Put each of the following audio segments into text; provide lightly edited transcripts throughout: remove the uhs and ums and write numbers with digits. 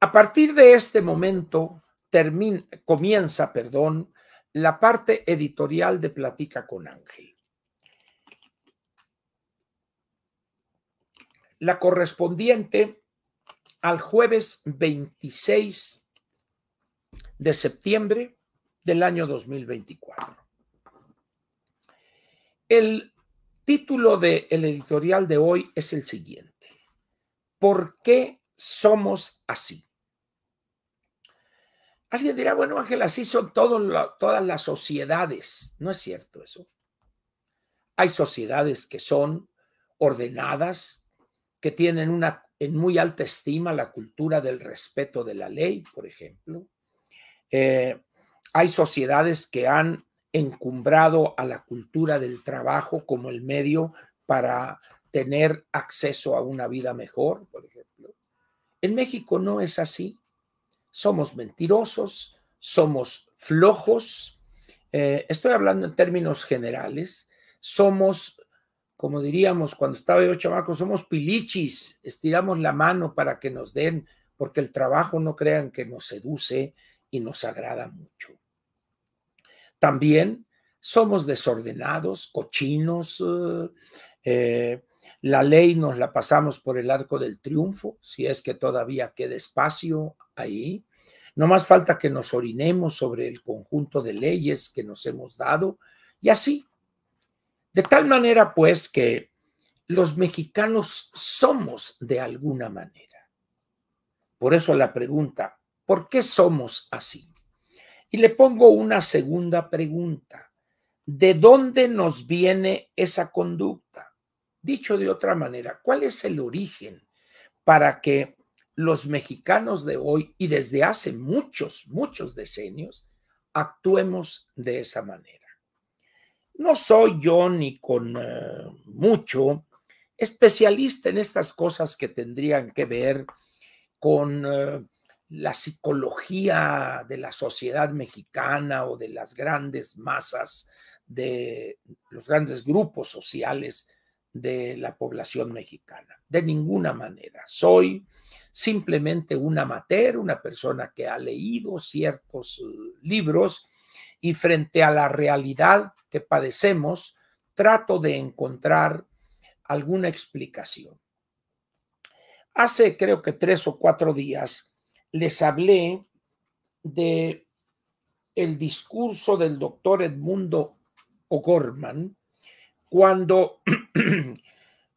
A partir de este momento comienza, la parte editorial de Platica con Ángel. La correspondiente al jueves 26 de septiembre del año 2024. El título del editorial de hoy es el siguiente: ¿por qué somos así? Alguien dirá, bueno, Ángel, así son todas las sociedades. No es cierto eso. Hay sociedades que son ordenadas, que tienen en muy alta estima la cultura del respeto de la ley, por ejemplo. Hay sociedades que han encumbrado a la cultura del trabajo como el medio para tener acceso a una vida mejor, por ejemplo. En México no es así. Somos mentirosos, somos flojos. Estoy hablando en términos generales. Somos, como diríamos cuando estaba yo chamaco, somos pilichis, estiramos la mano para que nos den, porque el trabajo no crean que nos seduce y nos agrada mucho. También somos desordenados, cochinos, la ley nos la pasamos por el arco del triunfo, si es que todavía queda espacio ahí. No más falta que nos orinemos sobre el conjunto de leyes que nos hemos dado y así. De tal manera, pues, que los mexicanos somos de alguna manera. Por eso la pregunta, ¿por qué somos así? Y le pongo una segunda pregunta. ¿De dónde nos viene esa conducta? Dicho de otra manera, ¿cuál es el origen para que los mexicanos de hoy y desde hace muchos decenios actuemos de esa manera? No soy yo ni con mucho especialista en estas cosas que tendrían que ver con la psicología de la sociedad mexicana o de las grandes masas, de los grandes grupos sociales de la población mexicana. De ninguna manera. Soy simplemente un amateur, una persona que ha leído ciertos libros y frente a la realidad que padecemos, trato de encontrar alguna explicación. Hace creo que 3 o 4 días les hablé de el discurso del doctor Edmundo O'Gorman cuando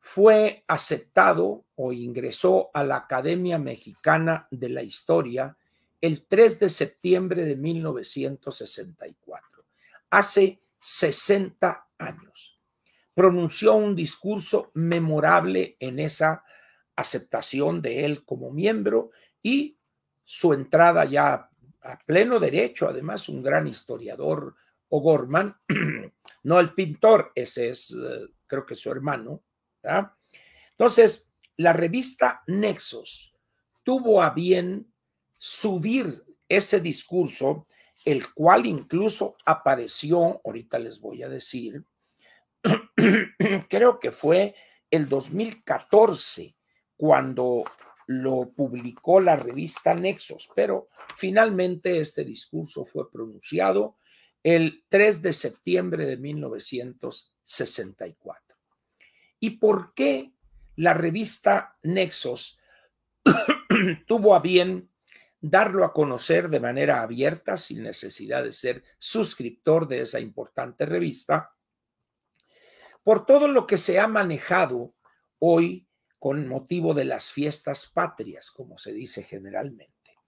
fue aceptado o ingresó a la Academia Mexicana de la Historia el 3 de septiembre de 1964, hace 60 años. Pronunció un discurso memorable en esa aceptación de él como miembro y su entrada ya a pleno derecho, además un gran historiador, O'Gorman, no el pintor, ese es creo que su hermano, ¿verdad? Entonces, la revista Nexos tuvo a bien subir ese discurso, el cual incluso apareció, ahorita les voy a decir, creo que fue el 2014 cuando lo publicó la revista Nexos, pero finalmente este discurso fue pronunciado el 3 de septiembre de 1964. ¿Y por qué la revista Nexos tuvo a bien darlo a conocer de manera abierta, sin necesidad de ser suscriptor de esa importante revista? Por todo lo que se ha manejado hoy con motivo de las fiestas patrias, como se dice generalmente.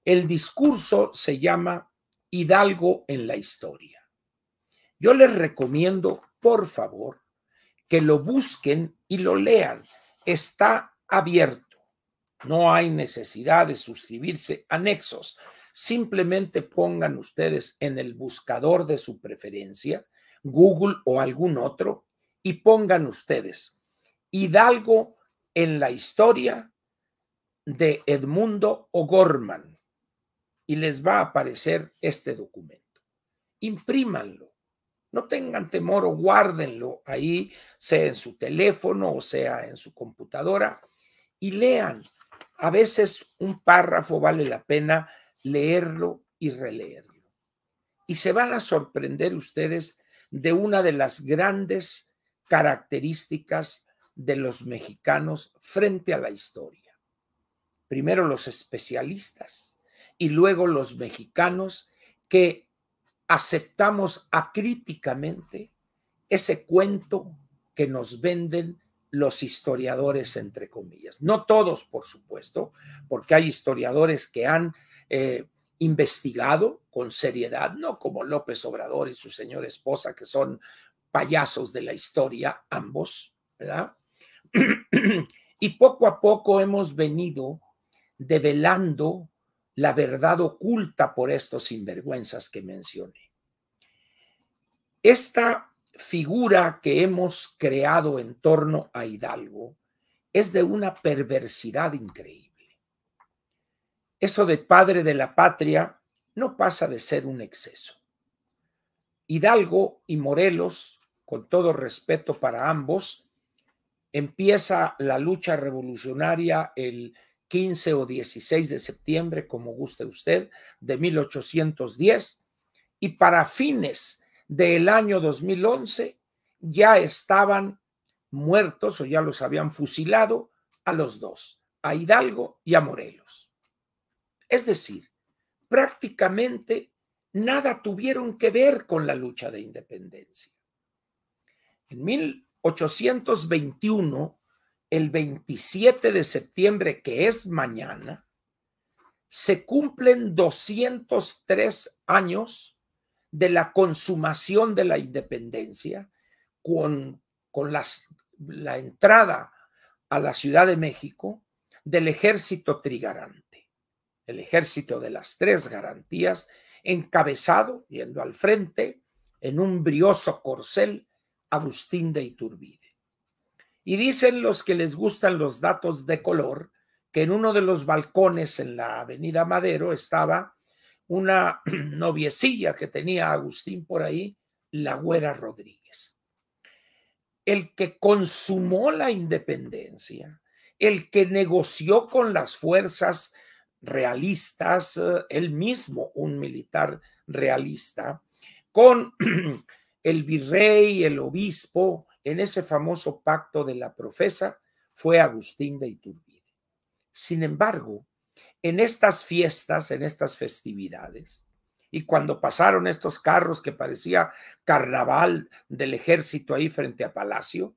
El discurso se llama Hidalgo en la historia. Yo les recomiendo, por favor, que lo busquen y lo lean. Está abierto. No hay necesidad de suscribirse a Nexos. Simplemente pongan ustedes en el buscador de su preferencia, Google o algún otro, y pongan ustedes Hidalgo en la historia de Edmundo O'Gorman y les va a aparecer este documento. Imprímanlo. No tengan temor o guárdenlo ahí, sea en su teléfono o sea en su computadora, y lean A veces un párrafo vale la pena leerlo y releerlo. Y se van a sorprender ustedes de una de las grandes características de los mexicanos frente a la historia. Primero los especialistas y luego los mexicanos que aceptamos acríticamente ese cuento que nos venden los historiadores, entre comillas. No todos, por supuesto, porque hay historiadores que han investigado con seriedad, no como López Obrador y su señora esposa, que son payasos de la historia, ambos, ¿verdad? Y poco a poco hemos venido develando la verdad oculta por estos sinvergüenzas que mencioné. Esta figura que hemos creado en torno a Hidalgo es de una perversidad increíble. Eso de padre de la patria no pasa de ser un exceso. Hidalgo y Morelos, con todo respeto para ambos, empieza la lucha revolucionaria el 15 o 16 de septiembre, como guste usted, de 1810, y para fines del año 2011 ya estaban muertos o ya los habían fusilado a los dos, a Hidalgo y a Morelos. Es decir, prácticamente nada tuvieron que ver con la lucha de independencia. En 1821, el 27 de septiembre, que es mañana, se cumplen 203 años de la consumación de la independencia con la entrada a la Ciudad de México del ejército trigarante, el ejército de las tres garantías, encabezado, yendo al frente, en un brioso corcel, Agustín de Iturbide. Y dicen los que les gustan los datos de color que en uno de los balcones en la avenida Madero estaba una noviecilla que tenía Agustín por ahí, la Güera Rodríguez. El que consumó la independencia, el que negoció con las fuerzas realistas, él mismo un militar realista, con el virrey, el obispo, en ese famoso pacto de la profesa, fue Agustín de Iturbide. Sin embargo, en estas fiestas, en estas festividades, y cuando pasaron estos carros que parecía carnaval del ejército ahí frente a Palacio,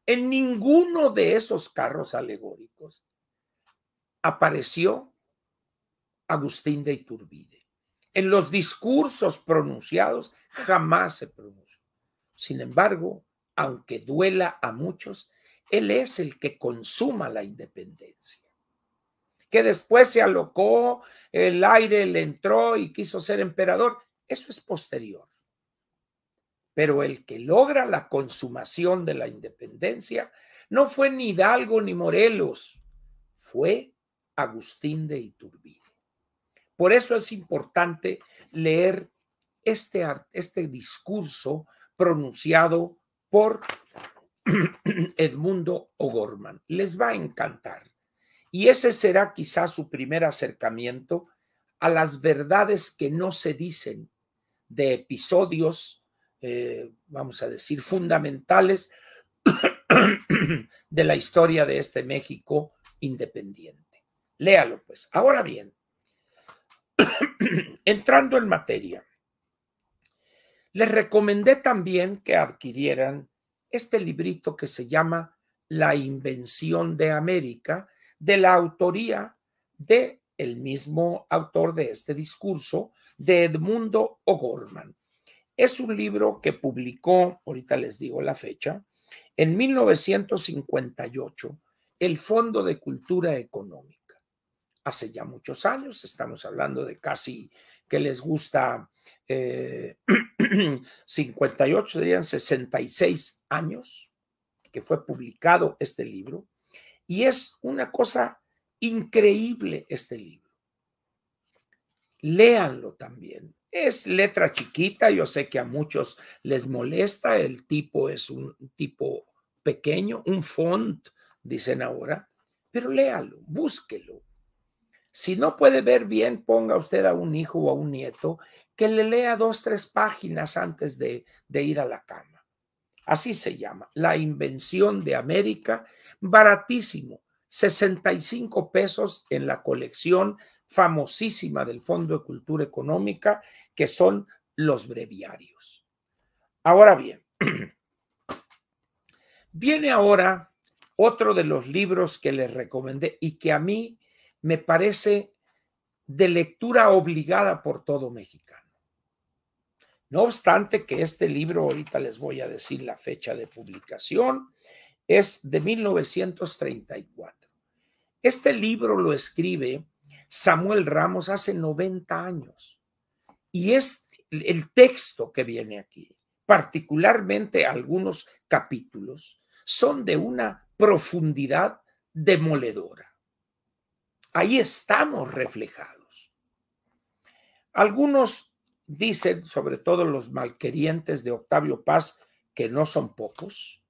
en ninguno de esos carros alegóricos apareció Agustín de Iturbide. En los discursos pronunciados jamás se pronunció. Sin embargo, aunque duela a muchos, él es el que consuma la independencia. Que después se alocó, el aire le entró y quiso ser emperador, eso es posterior. Pero el que logra la consumación de la independencia no fue ni Hidalgo ni Morelos, fue Agustín de Iturbide. Por eso es importante leer este discurso pronunciado por Edmundo O'Gorman. Les va a encantar. Y ese será quizás su primer acercamiento a las verdades que no se dicen de episodios, vamos a decir, fundamentales de la historia de este México independiente. Léalo, pues. Ahora bien, entrando en materia, les recomendé también que adquirieran este librito que se llama La Invención de América, de la autoría de el mismo autor de este discurso, de Edmundo O'Gorman. Es un libro que publicó, ahorita les digo la fecha, en 1958, el Fondo de Cultura Económica. Hace ya muchos años, estamos hablando de casi, que les gusta, 58, serían 66 años que fue publicado este libro. Y es una cosa increíble este libro. Léanlo también. Es letra chiquita, yo sé que a muchos les molesta, el tipo es un tipo pequeño, un font, dicen ahora, pero léalo, búsquelo. Si no puede ver bien, ponga usted a un hijo o a un nieto que le lea 2, 3 páginas antes de ir a la cama. Así se llama, La Invención de América, baratísimo, 65 pesos en la colección famosísima del Fondo de Cultura Económica, que son los breviarios. Ahora bien, viene ahora otro de los libros que les recomendé y que a mí me parece de lectura obligada por todo mexicano. No obstante que este libro, ahorita les voy a decir la fecha de publicación, es de 1934. Este libro lo escribe Samuel Ramos hace 90 años. Y es el texto que viene aquí, particularmente algunos capítulos, son de una profundidad demoledora. Ahí estamos reflejados. Algunos dicen, sobre todo los malquerientes de Octavio Paz, que no son pocos,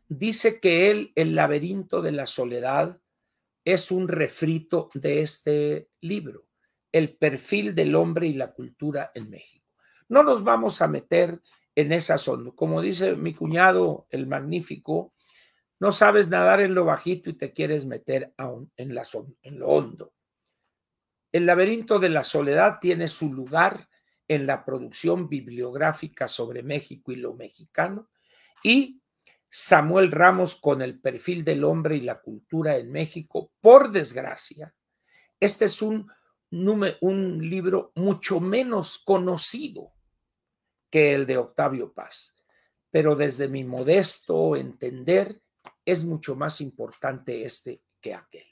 dice que él, El laberinto de la soledad, es un refrito de este libro, El perfil del hombre y la cultura en México. No nos vamos a meter en esa zona. Como dice mi cuñado, el magnífico, no sabes nadar en lo bajito y te quieres meter en lo hondo. El laberinto de la soledad tiene su lugar en la producción bibliográfica sobre México y lo mexicano, y Samuel Ramos con El perfil del hombre y la cultura en México, por desgracia, este es un libro mucho menos conocido que el de Octavio Paz, pero desde mi modesto entender es mucho más importante este que aquel.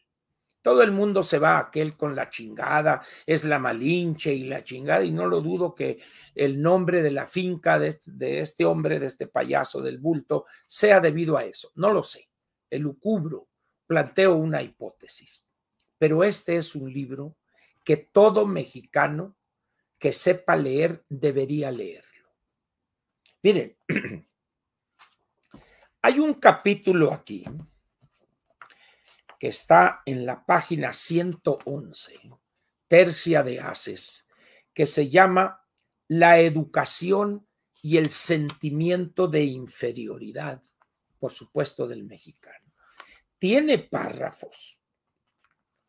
Todo el mundo se va a aquel con la chingada, es la Malinche y la chingada, y no lo dudo que el nombre de la finca de este hombre, de este payaso del bulto, sea debido a eso. No lo sé, elucubro, planteo una hipótesis. Pero este es un libro que todo mexicano que sepa leer debería leerlo. Miren, hay un capítulo aquí que está en la página 111, tercia de Haces, que se llama La educación y el sentimiento de inferioridad, por supuesto, del mexicano. Tiene párrafos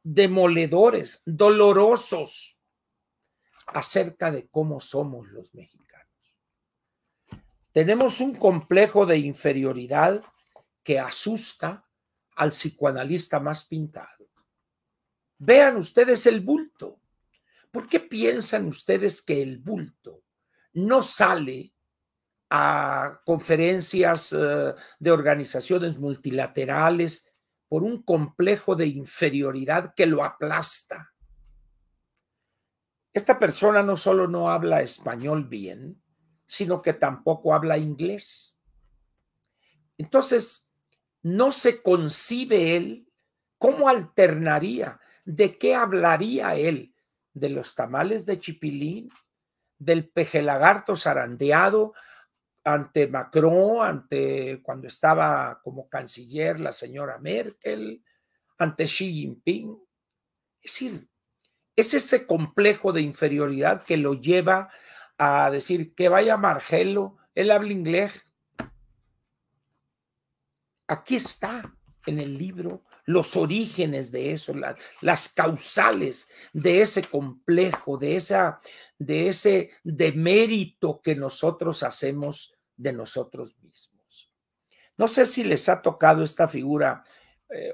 demoledores, dolorosos, acerca de cómo somos los mexicanos. Tenemos un complejo de inferioridad que asusta al psicoanalista más pintado. Vean ustedes el bulto. ¿Por qué piensan ustedes que el bulto no sale a conferencias de organizaciones multilaterales por un complejo de inferioridad que lo aplasta? Esta persona no solo no habla español bien, sino que tampoco habla inglés. Entonces, no se concibe él cómo alternaría, de qué hablaría él, de los tamales de chipilín, del pejelagarto zarandeado ante Macron, ante cuando estaba como canciller la señora Merkel, ante Xi Jinping. Es decir, es ese complejo de inferioridad que lo lleva a decir que vaya Margelo, él habla inglés. Aquí está en el libro los orígenes de eso, las causales de ese complejo, de ese demérito que nosotros hacemos de nosotros mismos. No sé si les ha tocado esta figura.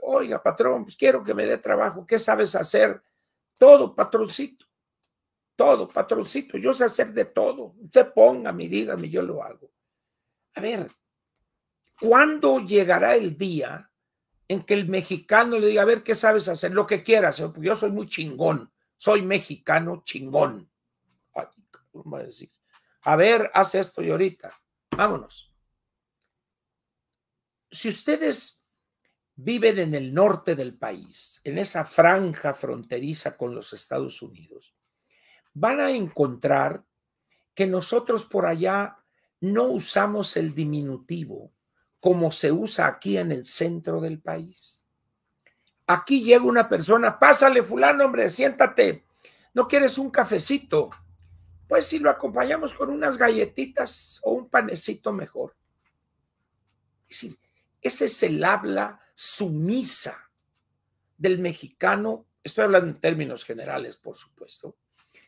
Oiga, patrón, pues quiero que me dé trabajo. ¿Qué sabes hacer? Todo, patroncito. Todo, patroncito. Yo sé hacer de todo. Usted póngame y dígame, yo lo hago. A ver, ¿cuándo llegará el día en que el mexicano le diga, a ver, ¿qué sabes hacer? Lo que quieras, porque yo soy muy chingón, soy mexicano chingón. Ay, ¿cómo va a decir? A ver, haz esto y ahorita, vámonos. Si ustedes viven en el norte del país, en esa franja fronteriza con los Estados Unidos, van a encontrar que nosotros por allá no usamos el diminutivo como se usa aquí en el centro del país. Aquí llega una persona, pásale fulano, hombre, siéntate, ¿no quieres un cafecito? Pues si lo acompañamos con unas galletitas o un panecito mejor. Es decir, ese es el habla sumisa del mexicano, estoy hablando en términos generales, por supuesto,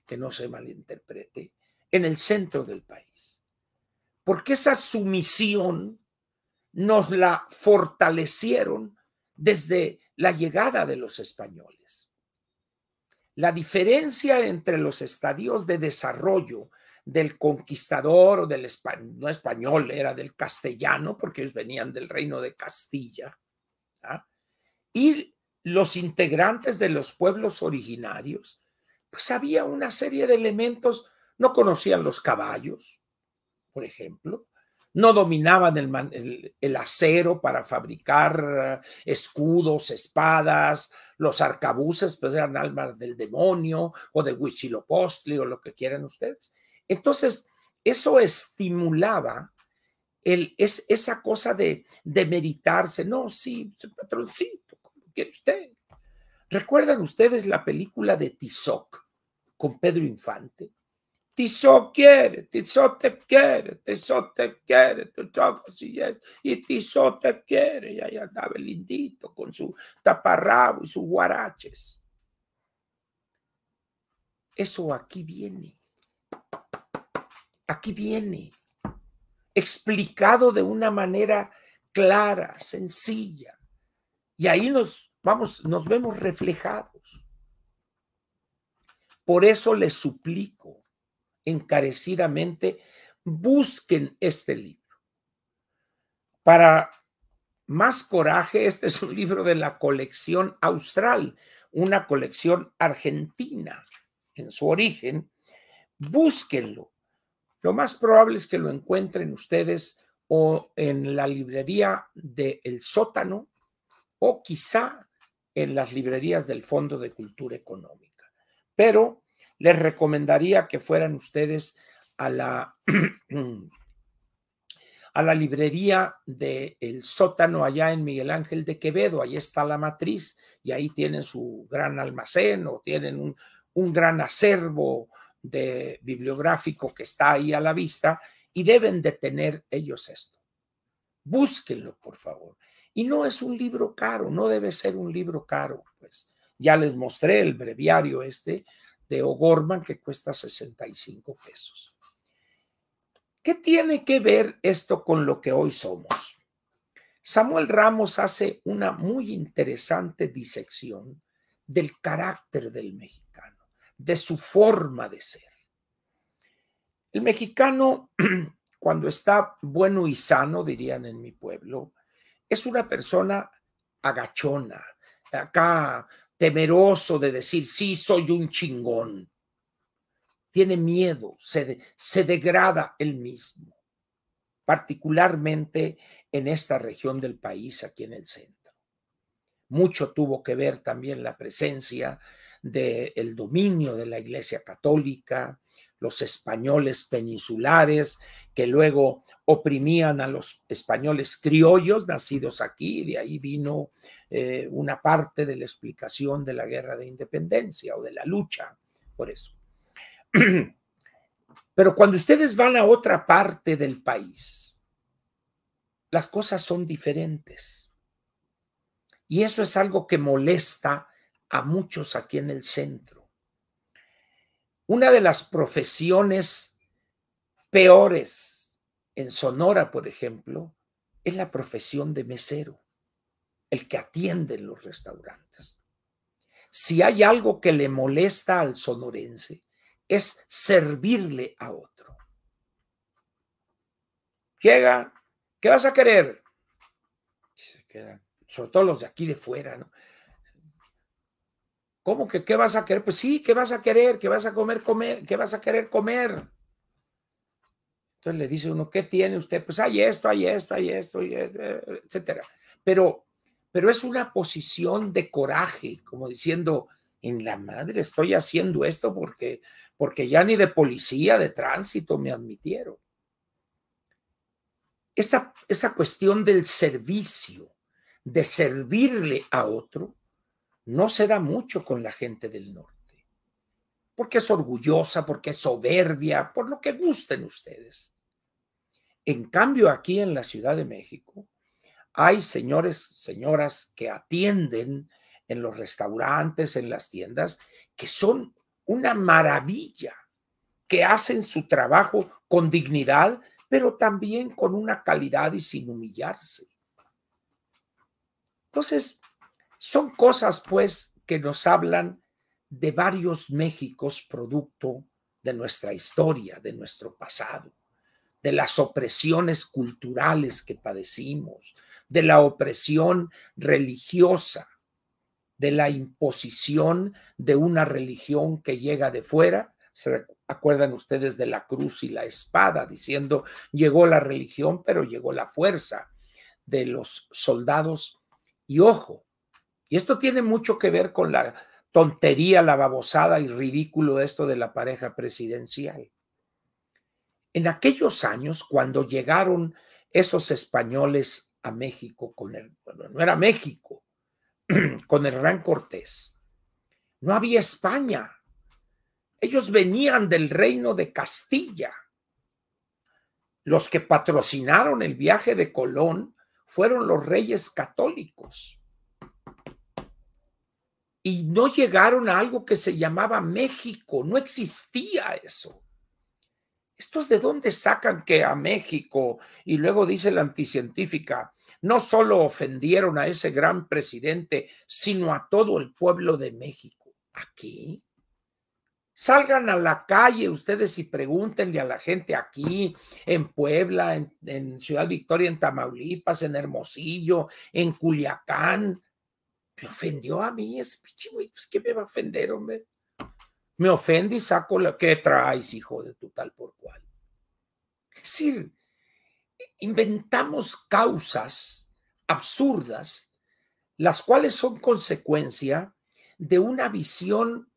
que no se malinterprete, en el centro del país. Porque esa sumisión nos la fortalecieron desde la llegada de los españoles. La diferencia entre los estadios de desarrollo del conquistador o del no español, era del castellano, porque ellos venían del reino de Castilla, ¿ah? Y los integrantes de los pueblos originarios, pues había una serie de elementos, no conocían los caballos, por ejemplo, no dominaban el acero para fabricar escudos, espadas, los arcabuces pues eran armas del demonio o de Huitzilopochtli o lo que quieran ustedes. Entonces, eso estimulaba esa cosa de meritarse. No, sí, patroncito, como quiere usted. ¿Recuerdan ustedes la película de Tizoc con Pedro Infante? Tizó quiere, Tizó te quiere, Tizó te quiere, así es, y Tizó te quiere, y ahí andaba el lindito con su taparrabo y sus guaraches. Eso aquí viene, explicado de una manera clara, sencilla, y ahí nos vemos reflejados. Por eso les suplico encarecidamente, busquen este libro. Para más coraje, este es un libro de la colección Austral, una colección argentina en su origen. Búsquenlo. Lo más probable es que lo encuentren ustedes o en la librería de El Sótano o quizá en las librerías del Fondo de Cultura Económica. Pero les recomendaría que fueran ustedes a la librería de El Sótano allá en Miguel Ángel de Quevedo. Ahí está la matriz y ahí tienen su gran almacén o tienen un gran acervo bibliográfico que está ahí a la vista y deben de tener ellos esto. Búsquenlo, por favor. Y no es un libro caro, no debe ser un libro caro. Pues ya les mostré el breviario de O'Gorman que cuesta 65 pesos. ¿Qué tiene que ver esto con lo que hoy somos? Samuel Ramos hace una muy interesante disección del carácter del mexicano, de su forma de ser. El mexicano, cuando está bueno y sano, dirían en mi pueblo, es una persona agachona, acá temeroso de decir, sí, soy un chingón. Tiene miedo, se degrada él mismo, particularmente en esta región del país, aquí en el centro. Mucho tuvo que ver también la presencia del dominio de la Iglesia Católica, los españoles peninsulares que luego oprimían a los españoles criollos nacidos aquí, y de ahí vino una parte de la explicación de la Guerra de Independencia o de la lucha por eso. Pero cuando ustedes van a otra parte del país, las cosas son diferentes. Y eso es algo que molesta a muchos aquí en el centro. Una de las profesiones peores en Sonora, por ejemplo, es la profesión de mesero, el que atiende en los restaurantes. Si hay algo que le molesta al sonorense, es servirle a otro. Llega, ¿qué vas a querer? Se quedan, sobre todo los de aquí de fuera, ¿no? ¿Cómo que qué vas a querer? Pues sí, ¿qué vas a querer? ¿Qué vas a comer? ¿Qué vas a querer comer? Entonces le dice uno, ¿qué tiene usted? Pues hay esto, etcétera. Pero es una posición de coraje, como diciendo, en la madre estoy haciendo esto porque ya ni de policía, de tránsito me admitieron. Esa cuestión del servicio, de servirle a otro, no se da mucho con la gente del norte, porque es orgullosa, porque es soberbia, por lo que gusten ustedes. En cambio, aquí en la Ciudad de México, hay señores, señoras que atienden en los restaurantes, en las tiendas, que son una maravilla, que hacen su trabajo con dignidad, pero también con una calidad y sin humillarse. Entonces, son cosas, pues, que nos hablan de varios Méxicos producto de nuestra historia, de nuestro pasado, de las opresiones culturales que padecimos, de la opresión religiosa, de la imposición de una religión que llega de fuera. ¿Se acuerdan ustedes de la cruz y la espada? Diciendo, llegó la religión, pero llegó la fuerza de los soldados. Y ojo, y esto tiene mucho que ver con la tontería, la babosada y ridículo esto de la pareja presidencial. En aquellos años, cuando llegaron esos españoles a México, bueno, no era México, con Hernán Cortés, no había España. Ellos venían del reino de Castilla. Los que patrocinaron el viaje de Colón fueron los reyes católicos. Y no llegaron a algo que se llamaba México, no existía eso. ¿Estos de dónde sacan que a México? Y luego dice la anticientífica, no solo ofendieron a ese gran presidente, sino a todo el pueblo de México. ¿A qué? Salgan a la calle ustedes y pregúntenle a la gente aquí, en Puebla, en Ciudad Victoria, en Tamaulipas, en Hermosillo, en Culiacán. Me ofendió a mí ese pinche güey, pues ¿qué me va a ofender, hombre? Me ofende y saco la que traes, hijo de tu tal por cual. Es decir, inventamos causas absurdas, las cuales son consecuencia de una visión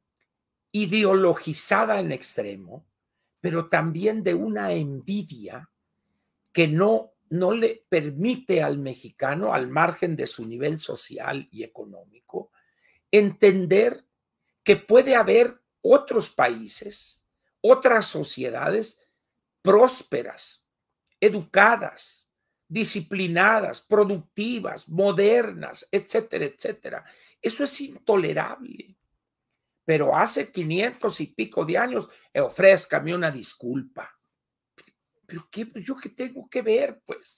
ideologizada en extremo, pero también de una envidia que no le permite al mexicano, al margen de su nivel social y económico, entender que puede haber otros países, otras sociedades prósperas, educadas, disciplinadas, productivas, modernas, etcétera, etcétera. Eso es intolerable. Pero hace 500 y pico de años, ofrézcame una disculpa. ¿Pero qué? ¿Yo qué tengo que ver, pues?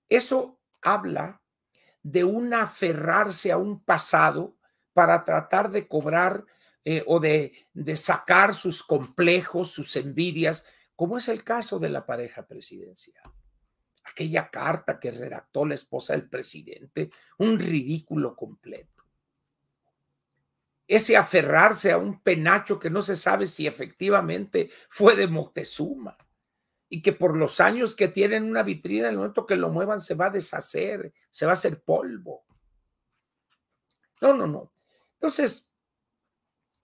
Eso habla de un aferrarse a un pasado para tratar de cobrar o de sacar sus complejos, sus envidias, como es el caso de la pareja presidencial. Aquella carta que redactó la esposa del presidente, un ridículo completo. Ese aferrarse a un penacho que no se sabe si efectivamente fue de Moctezuma y que por los años que tienen una vitrina, en el momento que lo muevan se va a deshacer, se va a hacer polvo. No, no, no. Entonces,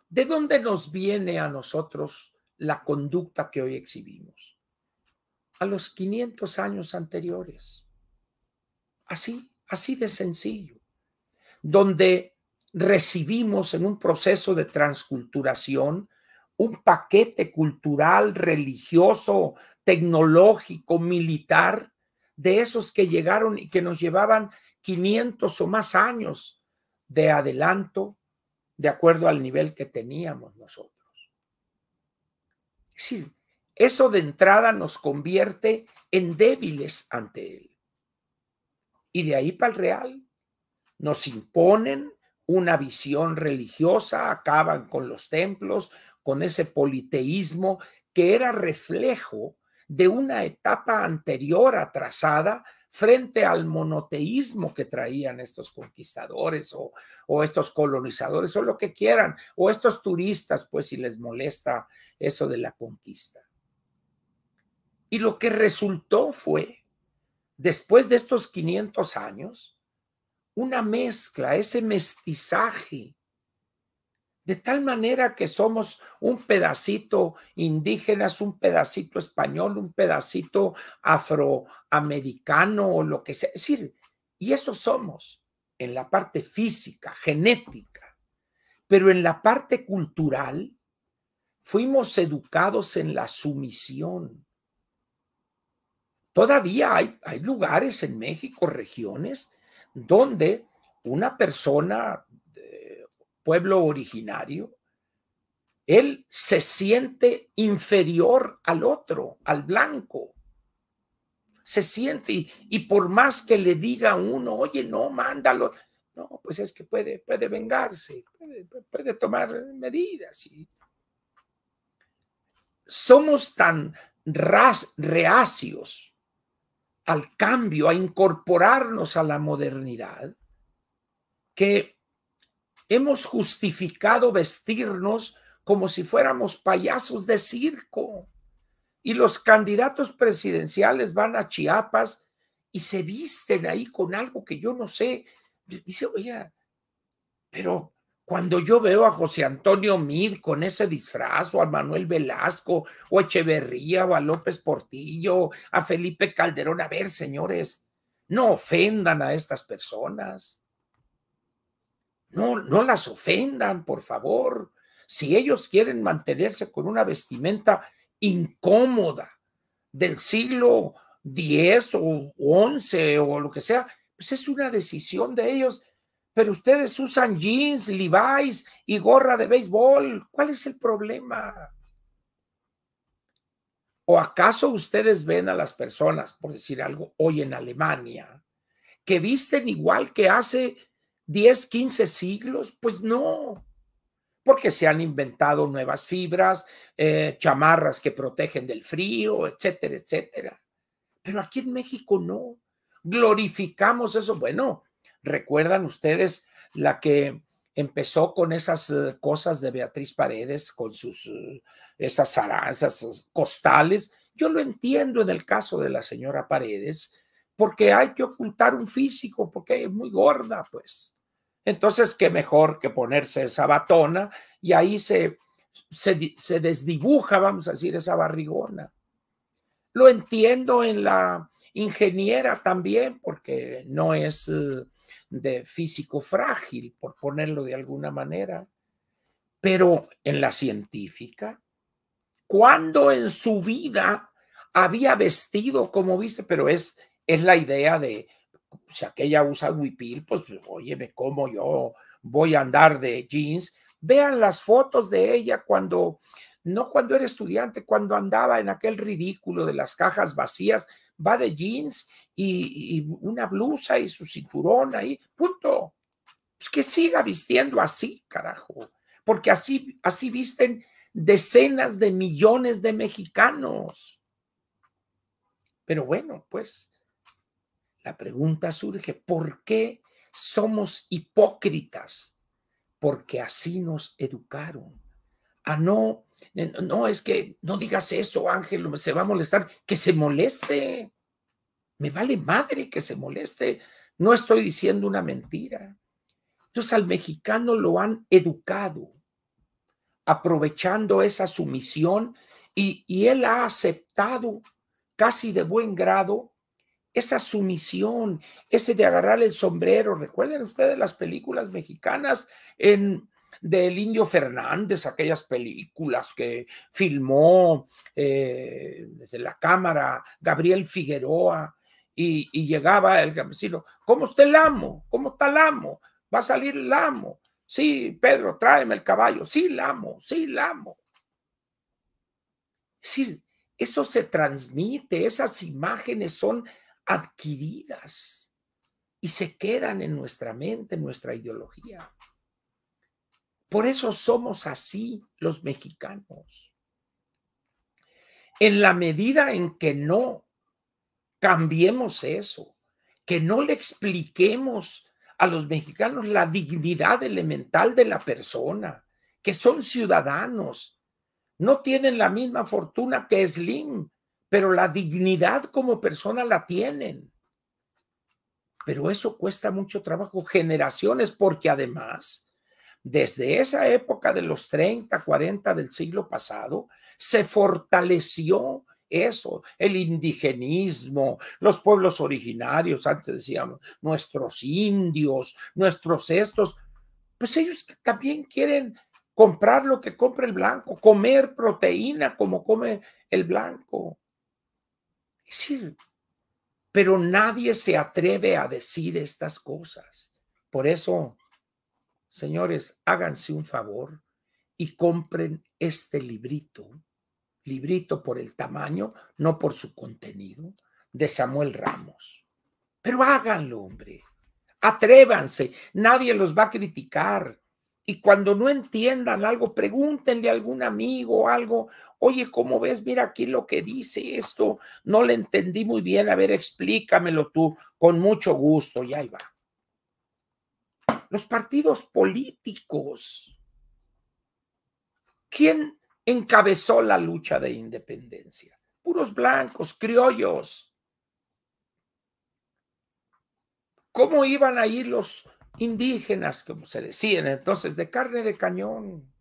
¿de dónde nos viene a nosotros la conducta que hoy exhibimos? A los 500 años anteriores. Así de sencillo. Donde recibimos en un proceso de transculturación un paquete cultural, religioso, tecnológico, militar, de esos que llegaron y que nos llevaban 500 o más años de adelanto, de acuerdo al nivel que teníamos nosotros. Es decir, eso de entrada nos convierte en débiles ante él. Y de ahí para el real. Nos imponen una visión religiosa, acaban con los templos, con ese politeísmo que era reflejo de una etapa anterior atrasada frente al monoteísmo que traían estos conquistadores o estos colonizadores o lo que quieran, o estos turistas, pues si les molesta eso de la conquista. Y lo que resultó fue, después de estos 500 años, una mezcla, ese mestizaje, de tal manera que somos un pedacito indígenas, un pedacito español, un pedacito afroamericano o lo que sea. Es decir, y eso somos. en la parte física, genética, pero en la parte cultural fuimos educados en la sumisión. Todavía hay lugares en México, regiones, donde una persona de pueblo originario, él se siente inferior al otro, al blanco. Se siente, y por más que le diga a uno, oye, no, mándalo, no, pues es que puede vengarse, puede tomar medidas. Y somos tan reacios al cambio, a incorporarnos a la modernidad, que hemos justificado vestirnos como si fuéramos payasos de circo. Y los candidatos presidenciales van a Chiapas y se visten ahí con algo que yo no sé. Dice, oye, pero cuando yo veo a José Antonio Meade con ese disfraz, o a Manuel Velasco, o a Echeverría, o a López Portillo, a Felipe Calderón, a ver, señores, no ofendan a estas personas. No las ofendan, por favor. Si ellos quieren mantenerse con una vestimenta incómoda del siglo X o XI o lo que sea, pues es una decisión de ellos. Pero ustedes usan jeans, Levi's y gorra de béisbol. ¿Cuál es el problema? ¿O acaso ustedes ven a las personas, por decir algo, hoy en Alemania, que visten igual que hace 10, 15 siglos? Pues no, porque se han inventado nuevas fibras, chamarras que protegen del frío, etcétera, etcétera. Pero aquí en México no. Glorificamos eso. Bueno, ¿recuerdan ustedes la que empezó con esas cosas de Beatriz Paredes, con sus esas costales? Yo lo entiendo en el caso de la señora Paredes, porque hay que ocultar un físico, porque es muy gorda, pues. Entonces, qué mejor que ponerse esa batona y ahí se desdibuja, vamos a decir, esa barrigona. Lo entiendo en la ingeniera también, porque no es de físico frágil, por ponerlo de alguna manera. Pero en la científica, ¿cuándo en su vida había vestido como viste? Pero es la idea de, si aquella usa huipil, pues óyeme, ¿cómo yo voy a andar de jeans? Vean las fotos de ella cuando, no cuando era estudiante, cuando andaba en aquel ridículo de las cajas vacías, va de jeans y una blusa y su cinturón ahí, punto. Pues que siga vistiendo así, carajo, porque así visten decenas de millones de mexicanos. Pero bueno, pues la pregunta surge, ¿por qué somos hipócritas? Porque así nos educaron. No, es que no digas eso, Ángel, se va a molestar. Que se moleste. Me vale madre que se moleste. No estoy diciendo una mentira. Entonces al mexicano lo han educado, aprovechando esa sumisión, y él ha aceptado casi de buen grado esa sumisión, ese de agarrar el sombrero. ¿Recuerden ustedes las películas mexicanas del Indio Fernández, aquellas películas que filmó desde la cámara Gabriel Figueroa, y llegaba el campesino? ¿Cómo está el amo? ¿Cómo está el amo? ¿Va a salir el amo? Sí, Pedro, tráeme el caballo. Sí, el amo, sí, el amo. Es decir, eso se transmite, esas imágenes son adquiridas y se quedan en nuestra mente, en nuestra ideología. Por eso somos así los mexicanos. En la medida en que no cambiemos eso, que no le expliquemos a los mexicanos la dignidad elemental de la persona, que son ciudadanos, no tienen la misma fortuna que Slim, pero la dignidad como persona la tienen. Pero eso cuesta mucho trabajo, generaciones, porque además, desde esa época de los 30, 40 del siglo pasado, se fortaleció eso, el indigenismo, los pueblos originarios, antes decíamos, nuestros indios, nuestros estos, pues ellos también quieren comprar lo que compra el blanco, comer proteína como come el blanco. Es decir, pero nadie se atreve a decir estas cosas. Por eso, señores, háganse un favor y compren este librito por el tamaño, no por su contenido, de Samuel Ramos. Pero háganlo, hombre. Atrévanse, nadie los va a criticar. Y cuando no entiendan algo, pregúntenle a algún amigo algo. Oye, ¿cómo ves? Mira aquí lo que dice esto. No le entendí muy bien. A ver, explícamelo tú. Con mucho gusto. Y ahí va. Los partidos políticos. ¿Quién encabezó la lucha de independencia? Puros blancos, criollos. ¿Cómo iban a ir los indígenas, como se decían entonces, de carne de cañón?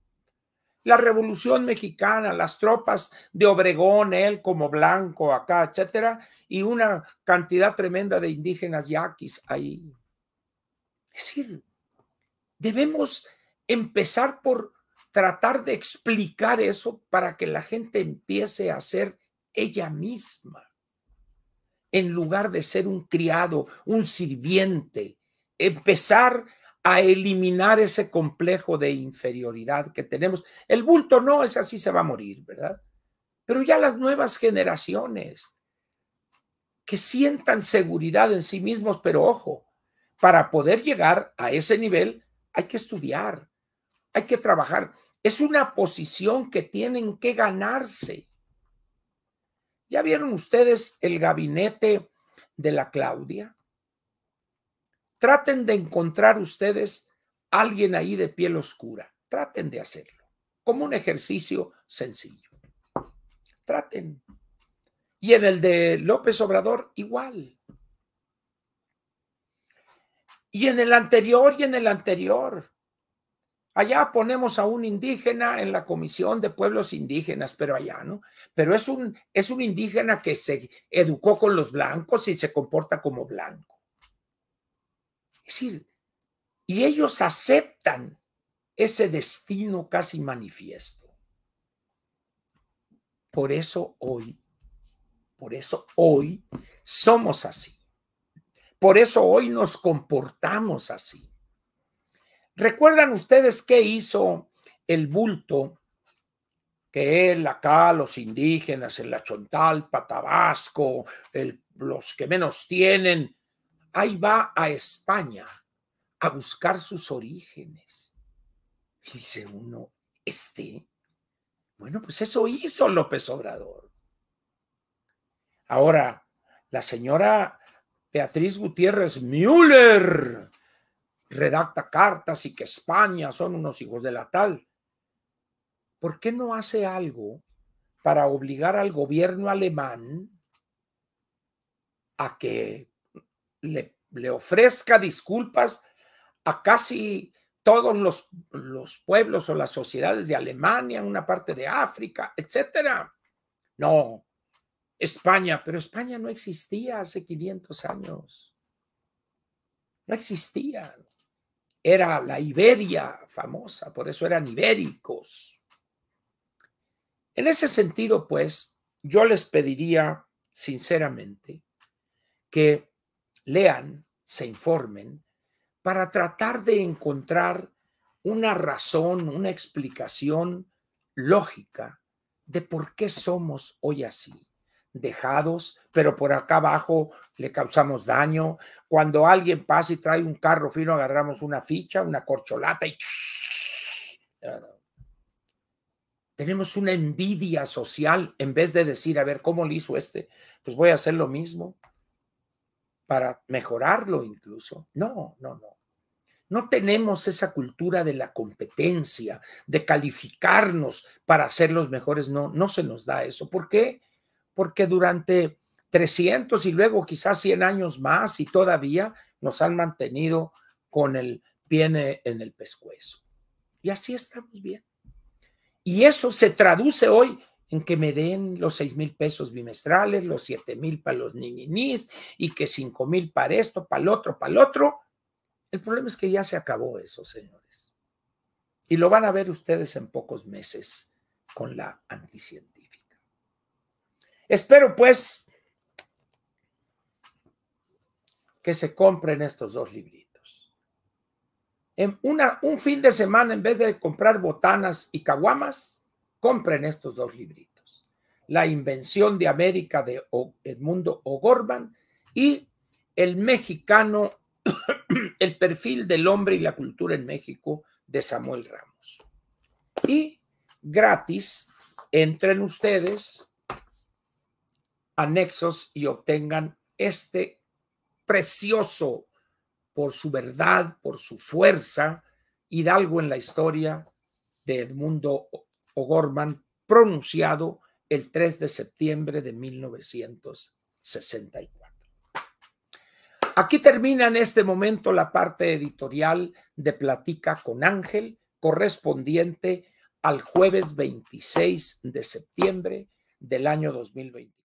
La Revolución Mexicana, las tropas de Obregón, él como blanco acá, etcétera, y una cantidad tremenda de indígenas yaquis ahí. Es decir, debemos empezar por tratar de explicar eso para que la gente empiece a ser ella misma, en lugar de ser un criado, un sirviente, empezar a eliminar ese complejo de inferioridad que tenemos. El bulto no, es así, se va a morir, ¿verdad? Pero ya las nuevas generaciones que sientan seguridad en sí mismos, pero ojo, para poder llegar a ese nivel hay que estudiar, hay que trabajar. Es una posición que tienen que ganarse. ¿Ya vieron ustedes el gabinete de la Claudia? Traten de encontrar ustedes a alguien ahí de piel oscura. Traten de hacerlo, como un ejercicio sencillo. Traten. Y en el de López Obrador, igual. Y en el anterior y en el anterior. Allá ponemos a un indígena en la Comisión de Pueblos Indígenas, pero allá, ¿no? Pero es un indígena que se educó con los blancos y se comporta como blanco. Es decir, y ellos aceptan ese destino casi manifiesto. Por eso hoy somos así. Por eso hoy nos comportamos así. ¿Recuerdan ustedes qué hizo el bulto? Que él acá, los indígenas en la Chontalpa, Tabasco, los que menos tienen, ahí va a España a buscar sus orígenes. Y dice uno, bueno, pues eso hizo López Obrador. Ahora, la señora Beatriz Gutiérrez Müller redacta cartas y que España son unos hijos de la tal. ¿Por qué no hace algo para obligar al gobierno alemán a que le ofrezca disculpas a casi todos los pueblos o las sociedades de Alemania, una parte de África, etcétera? No, España, pero España no existía hace 500 años. No existía. Era la Iberia famosa, por eso eran ibéricos. En ese sentido, pues, yo les pediría sinceramente que lean, se informen, para tratar de encontrar una razón, una explicación lógica de por qué somos hoy así, dejados, pero por acá abajo le causamos daño. Cuando alguien pasa y trae un carro fino, agarramos una ficha, una corcholata y tenemos una envidia social en vez de decir, a ver, ¿cómo lo hizo este? Pues voy a hacer lo mismo para mejorarlo incluso. No. No tenemos esa cultura de la competencia, de calificarnos para ser los mejores. No se nos da eso. ¿Por qué? Porque durante 300 y luego quizás 100 años más y todavía nos han mantenido con el pie en el pescuezo. Y así estamos bien. Y eso se traduce hoy en que me den los 6,000 pesos bimestrales, los 7,000 para los ninis y que 5,000 para esto, para el otro, para el otro. El problema es que ya se acabó eso, señores. Y lo van a ver ustedes en pocos meses con la anticientífica. Espero, pues, que se compren estos 2 libritos. En un fin de semana, en vez de comprar botanas y caguamas, compren estos 2 libritos. La invención de América de Edmundo O'Gorman y El mexicano, el perfil del hombre y la cultura en México de Samuel Ramos. Y gratis, entren ustedes, anexos y obtengan este precioso, por su verdad, por su fuerza, hidalgo en la historia de Edmundo O'Gorman, pronunciado el 3 de septiembre de 1964. Aquí termina en este momento la parte editorial de Platica con Ángel, correspondiente al jueves 26 de septiembre del año 2020.